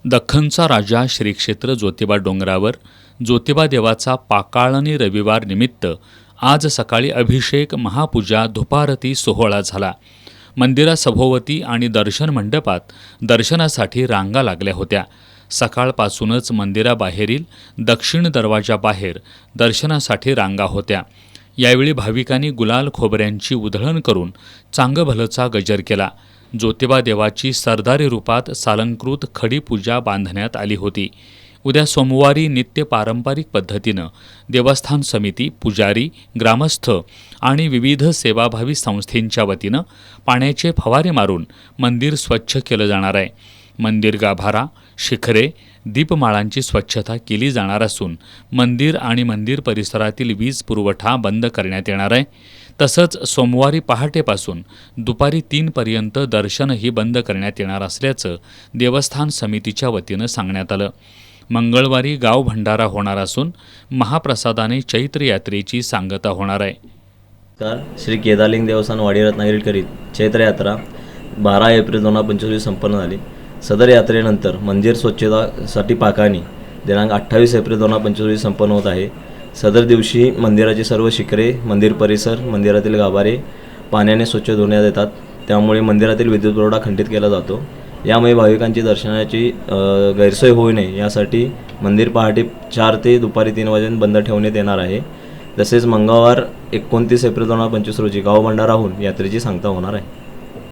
दख्खनचा राजा श्री क्षेत्र ज्योतिबा डोंगरावर ज्योतिबा देवाचा पाकाळणी रविवार निमित्त आज सकाळी अभिषेक, महापूजा, धुपारती सोहळा झाला. मंदिरा सभोवती आणि दर्शन मंडपात दर्शनासाठी रांगा लागल्या होत्या. सकाळपासूनच मंदिराबाहेरील दक्षिण दरवाजाबाहेर दर्शनासाठी रांगा होत्या. यावेळी भाविकांनी गुलाल खोबऱ्यांची उधळण करून चांगभलचा गजर केला. ज्योतिबा देवाची सरदारी रूपात सालंकृत खडी पूजा बांधण्यात आली होती. उद्या सोमवारी नित्य पारंपरिक पद्धतीनं देवस्थान समिती, पुजारी, ग्रामस्थ आणि विविध सेवाभावी संस्थेंच्या वतीनं पाण्याचे फवारे मारून मंदिर स्वच्छ केलं जाणार आहे. मंदिर गाभारा, शिखरे, दीपमाळांची स्वच्छता केली जाणार असून मंदिर आणि मंदिर परिसरातील वीज पुरवठा बंद करण्यात येणार आहे. तसंच सोमवारी पहाटेपासून दुपारी 3 पर्यंत दर्शनही बंद करण्यात येणार असल्याचं देवस्थान समितीच्या वतीनं सांगण्यात आलं. मंगळवारी गाव भंडारा होणार असून महाप्रसादाने चैत्र यात्रेची सांगता होणार आहे. श्री केदारलिंग देवस्थान वाडी रत्नागिरी करीत चैत्र यात्रा 12 एप्रिल 2025 संपन्न झाली. सदर यात्रेनंतर मंदिर स्वच्छतासाठी पाकाणी दिनांक 28 एप्रिल 2025 संपन्न होत आहे. सदर दिवशी मंदिराची सर्व शिखरे, मंदिर परिसर, मंदिरातील गाभारे पाण्याने स्वच्छ धुण्यात येतात. त्यामुळे मंदिरातील विद्युत पुरवठा खंडित केला जातो. यामुळे भाविकांची दर्शनाची गैरसोय होऊ नये यासाठी मंदिर पहाटे 4 ते दुपारी 3 वाजेपर्यंत बंद ठेवण्यात येणार आहे. तसेच मंगळवार 29 एप्रिल 2025 रोजी गाव भंडारा होऊन यात्रेची सांगता होणार आहे.